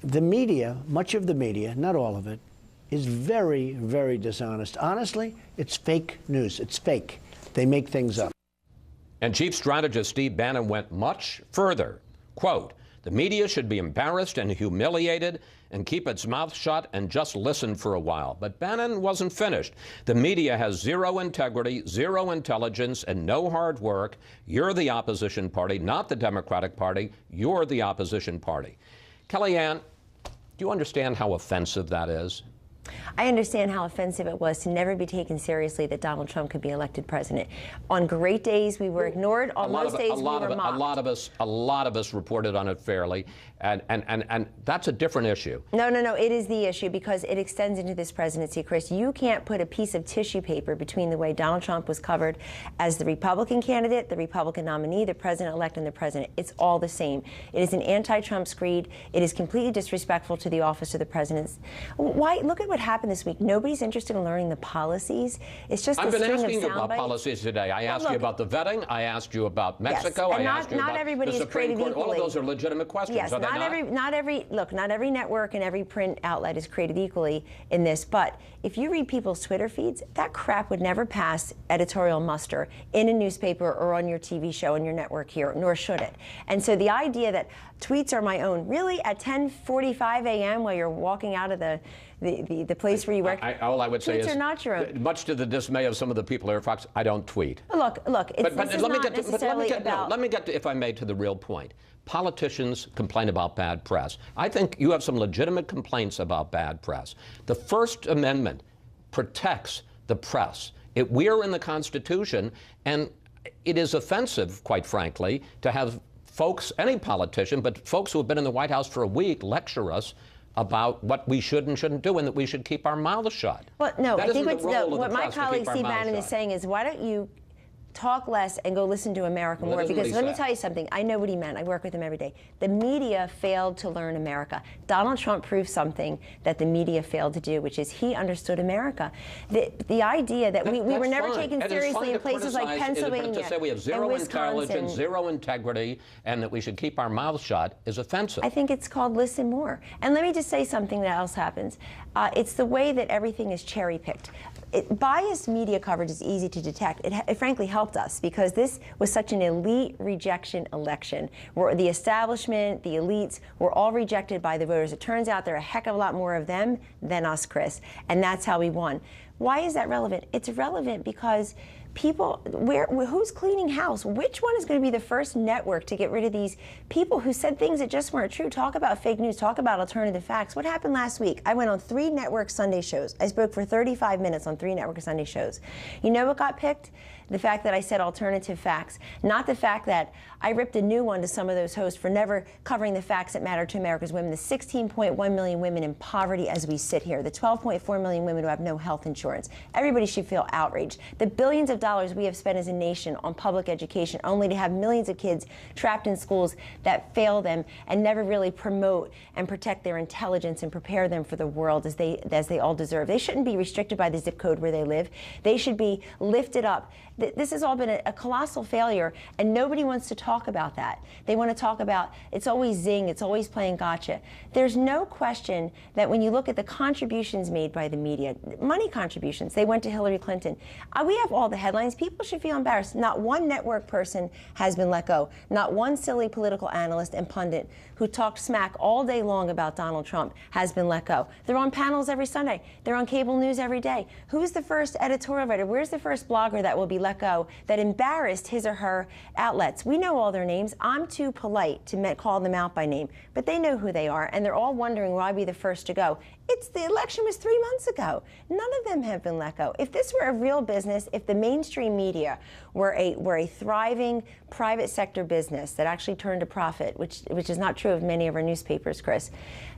The media, much of the media, not all of it, is very, very dishonest. Honestly, it's fake news. It's fake. They make things up. And Chief Strategist Steve Bannon went much further. Quote, "The media should be embarrassed and humiliated and keep its mouth shut and just listen for a while." But Bannon wasn't finished. "The media has zero integrity, zero intelligence, and no hard work. You're the opposition party, not the Democratic Party. You're the opposition party." Kellyanne, do you understand how offensive that is? I understand how offensive it was to never be taken seriously that Donald Trump could be elected president. On great days, we were ignored. On most days, we were mocked. A lot of us reported on it fairly, and that's a different issue. No. It is the issue because it extends into this presidency, Chris. You can't put a piece of tissue paper between the way Donald Trump was covered as the Republican candidate, the Republican nominee, the president-elect, and the president. It's all the same. It is an anti-Trump screed. It is completely disrespectful to the office of the president. Why? Look at what happened this week. Nobody's interested in learning the policies. It's just I've been asking you about policies today. I asked you about the vetting. I asked you about Mexico. Yes, I asked you about the Supreme Court. All of those are legitimate questions. Yes, are they not every network and every print outlet is created equally in this. But if you read people's Twitter feeds, that crap would never pass editorial muster in a newspaper or on your TV show on your network here, nor should it. And so the idea that tweets are my own, really, at 10:45 a.m. while you're walking out of the place where you work, all I would say tweets is, are not your own. Much to the dismay of some of the people here at Fox, I don't tweet. Look, it's let me get to, if I may, to the real point. Politicians complain about bad press. I think you have some legitimate complaints about bad press. The First Amendment protects the press. We're in the Constitution, and it is offensive, quite frankly, to have folks, any politician, but folks who have been in the White House for a week, lecture us about what we should and shouldn't do and that we should keep our mouths shut. Well, no, I think what my colleague Steve Bannon is saying is, why don't you talk less and go listen to America more? Because let me tell you something. I know what he meant. I work with him every day. The media failed to learn America. Donald Trump proved something that the media failed to do, which is he understood America. The idea that we were never taken seriously in places like Pennsylvania, to say we have zero intelligence, zero integrity, and that we should keep our mouths shut is offensive. I think it's called listen more. And let me just say something that else happens. It's the way that everything is cherry-picked. Biased media coverage is easy to detect. It frankly helped us because this was such an elite rejection election where the establishment, the elites were all rejected by the voters. It turns out there are a heck of a lot more of them than us, Chris, and that's how we won. Why is that relevant? It's relevant because people, who's cleaning house? Which one is going to be the first network to get rid of these people who said things that just weren't true? Talk about fake news. Talk about alternative facts. What happened last week? I went on 3 network Sunday shows. I spoke for 35 minutes on 3 network Sunday shows. You know what got picked? The fact that I said alternative facts, not the fact that I ripped a new one to some of those hosts for never covering the facts that matter to America's women, the 16.1 million women in poverty as we sit here, the 12.4 million women who have no health insurance. Everybody should feel outraged. The billions of dollars we have spent as a nation on public education only to have millions of kids trapped in schools that fail them and never really promote and protect their intelligence and prepare them for the world as they all deserve. They shouldn't be restricted by the zip code where they live. They should be lifted up. This has all been a colossal failure, and nobody wants to talk about that. They want to talk about, it's always zing, it's always playing gotcha. There's no question that when you look at the contributions made by the media, money contributions, they went to Hillary Clinton. We have all the headlines. People should feel embarrassed. Not one network person has been let go. Not one silly political analyst and pundit who talked smack all day long about Donald Trump has been let go. They're on panels every Sunday. They're on cable news every day. Who's the first editorial writer? Where's the first blogger that will be let go that embarrassed his or her outlets? We know all their names. I'm too polite to call them out by name, but they know who they are, and they're all wondering why I'd be the first to go. The election was 3 months ago. None of them have been let go. If this were a real business, if the mainstream media were a thriving private sector business that actually turned a profit, which is not true of many of our newspapers, Chris,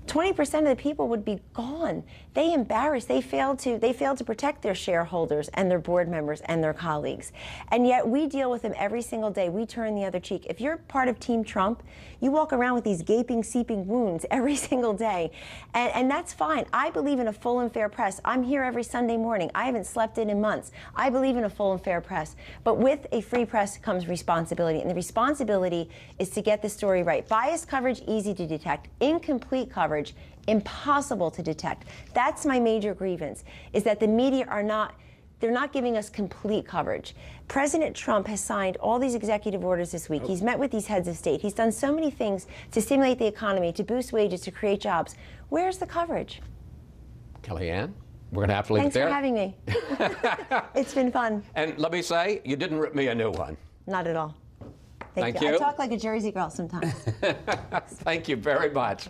20% of the people would be gone. They embarrassed. They failed to protect their shareholders and their board members and their colleagues. colleagues. And yet we deal with them every single day. We turn the other cheek. If you're part of Team Trump, you walk around with these gaping, seeping wounds every single day. And that's fine. I believe in a full and fair press. I'm here every Sunday morning. I haven't slept in months. I believe in a full and fair press. But with a free press comes responsibility. And the responsibility is to get the story right. Biased coverage, easy to detect. Incomplete coverage, impossible to detect. That's my major grievance, is that the media they're not giving us complete coverage. President Trump has signed all these executive orders this week. He's met with these heads of state. He's done so many things to stimulate the economy, to boost wages, to create jobs. Where's the coverage? Kellyanne, we're going to have to leave Thanks it there. for having me. It's been fun. And let me say, you didn't rip me a new one. Not at all. Thank you. I talk like a Jersey girl sometimes. Thank you very much.